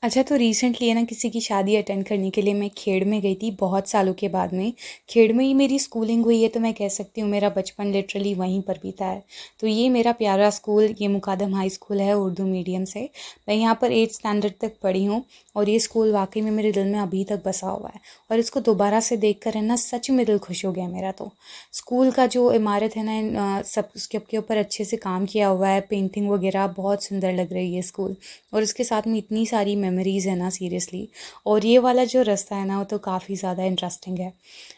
अच्छा, तो रिसेंटली है ना किसी की शादी अटेंड करने के लिए मैं खेड़ में गई थी बहुत सालों के बाद में। खेड़ में ही मेरी स्कूलिंग हुई है, तो मैं कह सकती हूँ मेरा बचपन लिटरली वहीं पर बीता है। तो ये मेरा प्यारा स्कूल, ये मुकादम हाई स्कूल है उर्दू मीडियम से। मैं यहाँ पर 8th स्टैंडर्ड तक पढ़ी हूँ और ये स्कूल वाकई में मेरे दिल में अभी तक बसा हुआ है। और इसको दोबारा से देख कर है ना सच में दिल खुश हो गया मेरा। तो स्कूल का जो इमारत है ना, सब उसके के ऊपर अच्छे से काम किया हुआ है, पेंटिंग वगैरह बहुत सुंदर लग रही है स्कूल। और उसके साथ में इतनी सारी मेमोरीज़ है ना सीरियसली। और ये वाला जो रास्ता है ना वो तो काफ़ी ज़्यादा इंटरेस्टिंग है।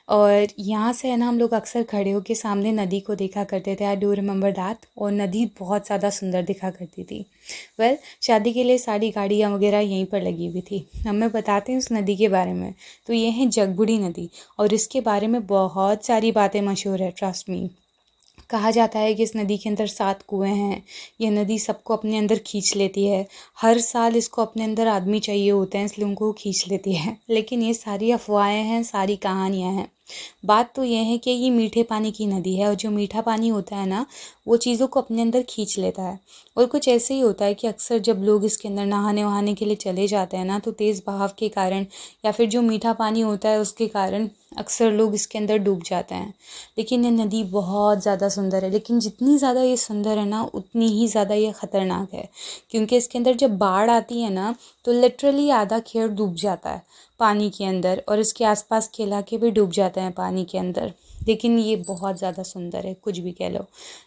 और यहाँ से है ना हम लोग अक्सर खड़े होकर सामने नदी को देखा करते थे। I do remember that. और नदी बहुत ज़्यादा सुंदर दिखा करती थी। वेल, शादी के लिए सारी गाड़ियाँ वगैरह यहीं पर लगी हुई थी। अब मैं बताते हैं उस नदी के बारे में। तो ये है जगबुड़ी नदी। और इसके बारे में बहुत सारी बातें मशहूर है, ट्रस्ट मी। कहा जाता है कि इस नदी के अंदर 7 कुएं हैं। ये नदी सबको अपने अंदर खींच लेती है। हर साल इसको अपने अंदर आदमी चाहिए होते हैं, इसलिए उनको खींच लेती है। लेकिन ये सारी अफवाहें हैं, सारी कहानियाँ हैं। बात तो ये है कि ये मीठे पानी की नदी है और जो मीठा पानी होता है ना, वो चीज़ों को अपने अंदर खींच लेता है। और कुछ ऐसे ही होता है कि अक्सर जब लोग इसके अंदर नहाने वहाने के लिए चले जाते हैं ना, तो तेज़ बहाव के कारण या फिर जो मीठा पानी होता है उसके कारण अक्सर लोग इसके अंदर डूब जाते हैं। लेकिन ये नदी बहुत ज़्यादा सुंदर है। लेकिन जितनी ज़्यादा ये सुंदर है ना, उतनी ही ज़्यादा ये ख़तरनाक है। क्योंकि इसके अंदर जब बाढ़ आती है ना, तो लिटरली आधा खेड़ डूब जाता है पानी के अंदर। और इसके आसपास के इलाके भी डूब जाते हैं पानी के अंदर। लेकिन ये बहुत ज़्यादा सुंदर है, कुछ भी कह लो।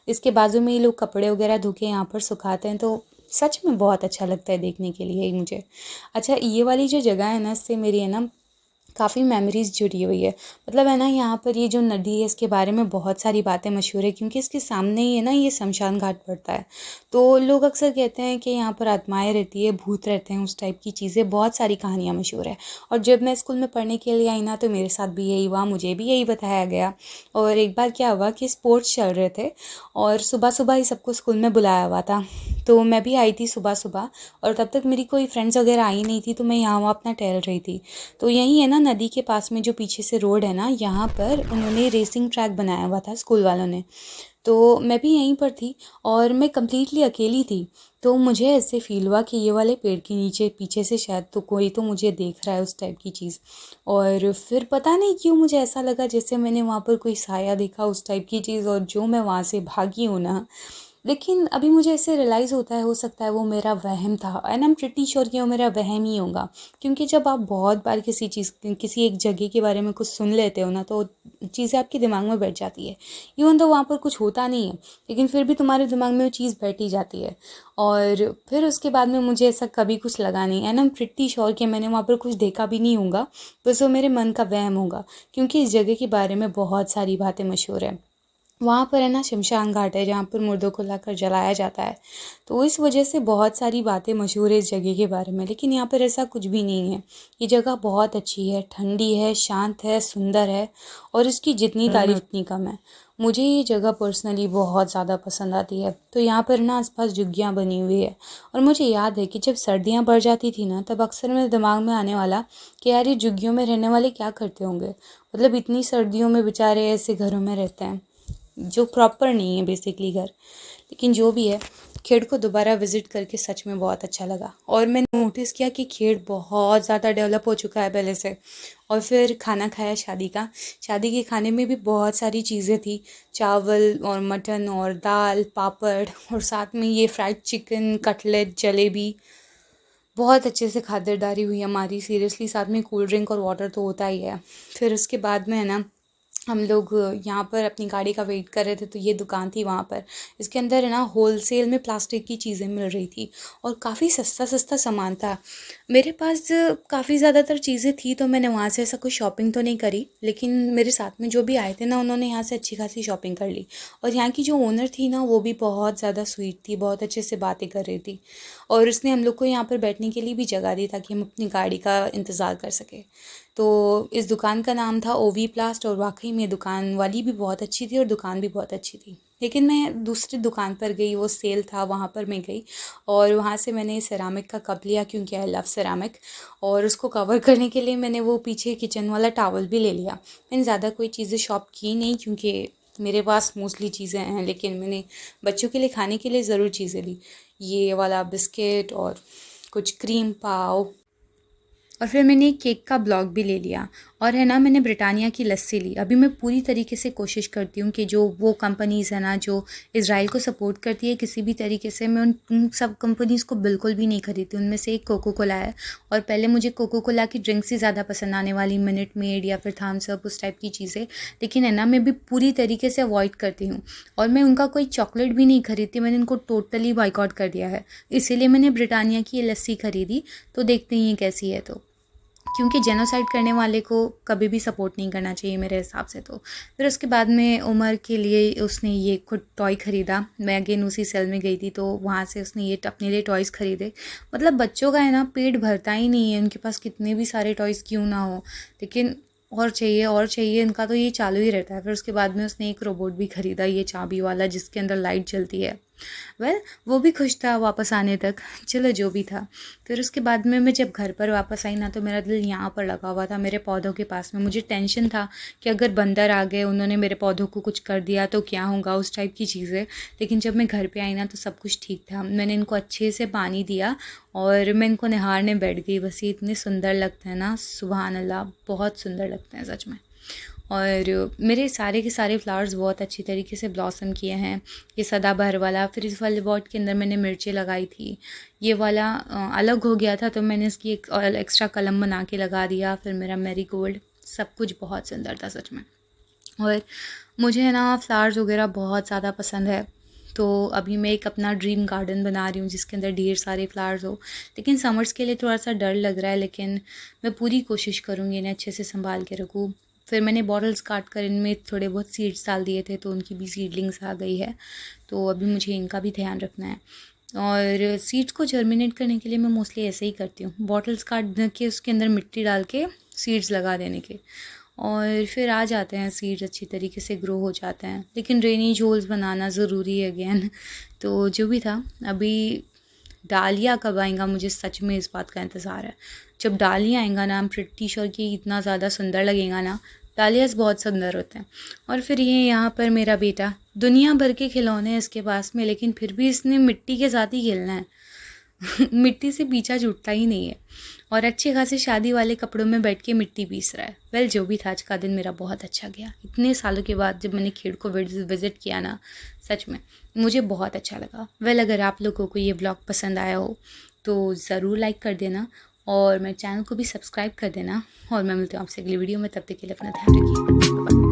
इसके बाजू में ये लोग कपड़े वगैरह धो के यहाँ पर सुखाते हैं, तो सच में बहुत अच्छा लगता है देखने के लिए ही मुझे। अच्छा, ये वाली जो जगह है ना, इससे मेरी है ना काफ़ी मेमोरीज़ जुड़ी हुई है। मतलब है ना, यहाँ पर ये जो नदी है इसके बारे में बहुत सारी बातें मशहूर है, क्योंकि इसके सामने ही है ना ये शमशान घाट पड़ता है। तो लोग अक्सर कहते हैं कि यहाँ पर आत्माएं रहती है, भूत रहते हैं, उस टाइप की चीज़ें, बहुत सारी कहानियाँ मशहूर है। और जब मैं स्कूल में पढ़ने के लिए आई ना, तो मेरे साथ भी यही हुआ, मुझे भी यही बताया गया। और एक बार क्या हुआ कि स्पोर्ट्स चल रहे थे और सुबह सुबह ही सबको स्कूल में बुलाया हुआ था। तो मैं भी आई थी सुबह सुबह। और तब तक मेरी कोई फ्रेंड्स वगैरह आई नहीं थी, तो मैं यहाँ वहाँ अपना टहल रही थी। तो यहीं है ना नदी के पास में जो पीछे से रोड है ना, यहाँ पर उन्होंने रेसिंग ट्रैक बनाया हुआ था स्कूल वालों ने। तो मैं भी यहीं पर थी और मैं कम्प्लीटली अकेली थी। तो मुझे ऐसे फ़ील हुआ कि ये वाले पेड़ के नीचे पीछे से शायद तो कोई तो मुझे देख रहा है, उस टाइप की चीज़। और फिर पता नहीं क्यों मुझे ऐसा लगा जैसे मैंने वहाँ पर कोई साया देखा, उस टाइप की चीज़। और जो मैं वहाँ से भागी हूँ ना, लेकिन अभी मुझे ऐसे रियलाइज़ होता है, हो सकता है वो मेरा वहम था। And I am pretty sure कि वो मेरा वहम ही होगा। क्योंकि जब आप बहुत बार किसी चीज़, किसी एक जगह के बारे में कुछ सुन लेते हो ना, तो चीज़ें आपके दिमाग में बैठ जाती है। इवन तो वहाँ पर कुछ होता नहीं है, लेकिन फिर भी तुम्हारे दिमाग में वो चीज़ बैठ ही जाती है। और फिर उसके बाद में मुझे ऐसा कभी कुछ लगा नहीं। And I am pretty sure कि मैंने वहाँ पर कुछ देखा भी नहीं होगा, बस वो मेरे मन का वहम होगा। क्योंकि इस जगह के बारे में बहुत सारी बातें मशहूर हैं। वहाँ पर है ना शमशान घाट है, जहाँ पर मुर्दों को लाकर जलाया जाता है। तो इस वजह से बहुत सारी बातें मशहूर है इस जगह के बारे में। लेकिन यहाँ पर ऐसा कुछ भी नहीं है। ये जगह बहुत अच्छी है, ठंडी है, शांत है, सुंदर है। और इसकी जितनी तारीफ उतनी कम है। मुझे ये जगह पर्सनली बहुत ज़्यादा पसंद आती है। तो यहाँ पर ना आसपास झुग्गियाँ बनी हुई है। और मुझे याद है कि जब सर्दियाँ बढ़ जाती थी ना, तब अक्सर मेरे दिमाग में आने वाला कि यार ये झुग्गियों में रहने वाले क्या करते होंगे। मतलब इतनी सर्दियों में बेचारे ऐसे घरों में रहते हैं जो प्रॉपर नहीं है बेसिकली घर। लेकिन जो भी है, खेड़ को दोबारा विज़िट करके सच में बहुत अच्छा लगा। और मैंने नोटिस किया कि खेड़ बहुत ज़्यादा डेवलप हो चुका है पहले से। और फिर खाना खाया शादी का। शादी के खाने में भी बहुत सारी चीज़ें थी। चावल और मटन और दाल, पापड़, और साथ में ये फ्राइड चिकन, कटलेट, जलेबी। बहुत अच्छे से खातिरदारी हुई हमारी, सीरियसली। साथ में कोल्ड ड्रिंक और वाटर तो होता ही है। फिर उसके बाद में है ना, हम लोग यहाँ पर अपनी गाड़ी का वेट कर रहे थे, तो ये दुकान थी वहाँ पर। इसके अंदर है ना होलसेल में प्लास्टिक की चीज़ें मिल रही थी और काफ़ी सस्ता सस्ता सामान था। मेरे पास काफ़ी ज़्यादातर चीज़ें थी, तो मैंने वहाँ से ऐसा कोई शॉपिंग तो नहीं करी। लेकिन मेरे साथ में जो भी आए थे ना, उन्होंने यहाँ से अच्छी खासी शॉपिंग कर ली। और यहाँ की जो ओनर थी ना, वो भी बहुत ज़्यादा स्वीट थी, बहुत अच्छे से बातें कर रही थी। और उसने हम लोग को यहाँ पर बैठने के लिए भी जगह दी, ताकि हम अपनी गाड़ी का इंतज़ार कर सकें। तो इस दुकान का नाम था ओवी प्लास्ट। और वाकई में दुकान वाली भी बहुत अच्छी थी और दुकान भी बहुत अच्छी थी। लेकिन मैं दूसरी दुकान पर गई, वो सेल था, वहाँ पर मैं गई। और वहाँ से मैंने सेरामिक का कप लिया, क्योंकि आई लव सेरामिक। और उसको कवर करने के लिए मैंने वो पीछे किचन वाला टावल भी ले लिया। मैंने ज़्यादा कोई चीज़ें शॉप की नहीं, क्योंकि मेरे पास मोस्टली चीज़ें हैं। लेकिन मैंने बच्चों के लिए खाने के लिए ज़रूर चीज़ें ली। ये वाला बिस्किट और कुछ क्रीम पाव, और फिर मैंने एक केक का ब्लॉग भी ले लिया। और है ना, मैंने ब्रिटानिया की लस्सी ली। अभी मैं पूरी तरीके से कोशिश करती हूँ कि जो वो कंपनीज़ है ना जो इज़राइल को सपोर्ट करती है किसी भी तरीके से, मैं उन सब कंपनीज़ को बिल्कुल भी नहीं खरीदती। उनमें से एक कोको कोला है, और पहले मुझे कोको कोला की ड्रिंक्स ही ज़्यादा पसंद आने वाली, मिनट मेड या फिर थम्स अप उस टाइप की चीज़ें। लेकिन है ना, मैं भी पूरी तरीके से अवॉइड करती हूँ। और मैं उनका कोई चॉकलेट भी नहीं खरीदती, मैंने उनको टोटली बॉयकॉट कर दिया है। इसीलिए मैंने ब्रिटानिया की ये लस्सी खरीदी। तो देखते हैं ये कैसी है। तो क्योंकि जेनोसाइड करने वाले को कभी भी सपोर्ट नहीं करना चाहिए मेरे हिसाब से। तो फिर उसके बाद में उमर के लिए उसने ये खुद टॉय ख़रीदा। मैं अगेन उसी सेल में गई थी, तो वहाँ से उसने ये अपने लिए टॉयज़ ख़रीदे। मतलब बच्चों का है ना, पेट भरता ही नहीं है, उनके पास कितने भी सारे टॉयज़ क्यों ना हो, लेकिन और चाहिए और चाहिए, इनका तो ये चालू ही रहता है। फिर उसके बाद में उसने एक रोबोट भी ख़रीदा, ये चाबी वाला जिसके अंदर लाइट जलती है। वो भी खुश था वापस आने तक। चलो जो भी था। फिर उसके बाद में मैं जब घर पर वापस आई ना, तो मेरा दिल यहाँ पर लगा हुआ था, मेरे पौधों के पास में। मुझे टेंशन था कि अगर बंदर आ गए, उन्होंने मेरे पौधों को कुछ कर दिया तो क्या होगा, उस टाइप की चीज़ें। लेकिन जब मैं घर पे आई ना, तो सब कुछ ठीक था। मैंने इनको अच्छे से पानी दिया और मैं इनको निहारने बैठ गई। बस ये इतने सुंदर लगते हैं ना, सुभान अल्लाह, बहुत सुंदर लगते हैं सच में। और मेरे सारे के सारे फ्लावर्स बहुत अच्छी तरीके से ब्लॉसम किए हैं। ये सदाबहार वाला, फिर इस वाले पॉट के अंदर मैंने मिर्चें लगाई थी। ये वाला अलग हो गया था, तो मैंने इसकी एक एक्स्ट्रा कलम बना के लगा दिया। फिर मेरा मैरीगोल्ड, सब कुछ बहुत सुंदर था सच में। और मुझे है ना, फ्लावर्स वगैरह बहुत ज़्यादा पसंद है। तो अभी मैं एक अपना ड्रीम गार्डन बना रही हूँ जिसके अंदर ढेर सारे फ्लावर्स हो। लेकिन समर्स के लिए थोड़ा सा डर लग रहा है, लेकिन मैं पूरी कोशिश करूँगी इन्हें अच्छे से संभाल के रखूँ। फिर मैंने बॉटल्स काट कर इनमें थोड़े बहुत सीड्स डाल दिए थे, तो उनकी भी सीडलिंग्स आ गई है। तो अभी मुझे इनका भी ध्यान रखना है। और सीड्स को जर्मिनेट करने के लिए मैं मोस्टली ऐसे ही करती हूँ, बॉटल्स काट के उसके अंदर मिट्टी डाल के सीड्स लगा देने के, और फिर आ जाते हैं सीड्स, अच्छी तरीके से ग्रो हो जाते हैं। लेकिन ड्रेनेज होल्स बनाना ज़रूरी है अगेन। तो जो भी था, अभी डालिया कब आएगा, मुझे सच में इस बात का इंतज़ार है। जब डालिया आएगा ना, आई एम प्रिटी श्योर कि इतना ज़्यादा सुंदर लगेगा ना। डालियास बहुत सुंदर होते हैं। और फिर ये यहाँ पर मेरा बेटा, दुनिया भर के खिलौने हैं इसके पास में, लेकिन फिर भी इसने मिट्टी के साथ ही खेलना है। मिट्टी से पीछा छूटता ही नहीं है। और अच्छे खासे शादी वाले कपड़ों में बैठ के मिट्टी पीस रहा है। वेल जो भी था, आज का दिन मेरा बहुत अच्छा गया। इतने सालों के बाद जब मैंने खेड़ को विज़िट किया ना, सच में मुझे बहुत अच्छा लगा। वेल अगर आप लोगों को ये ब्लॉग पसंद आया हो तो ज़रूर लाइक कर देना, और मेरे चैनल को भी सब्सक्राइब कर देना। और मैं मिलती हूँ आपसे अगली वीडियो में, तब तक के लिए अपना ध्यान रखिए।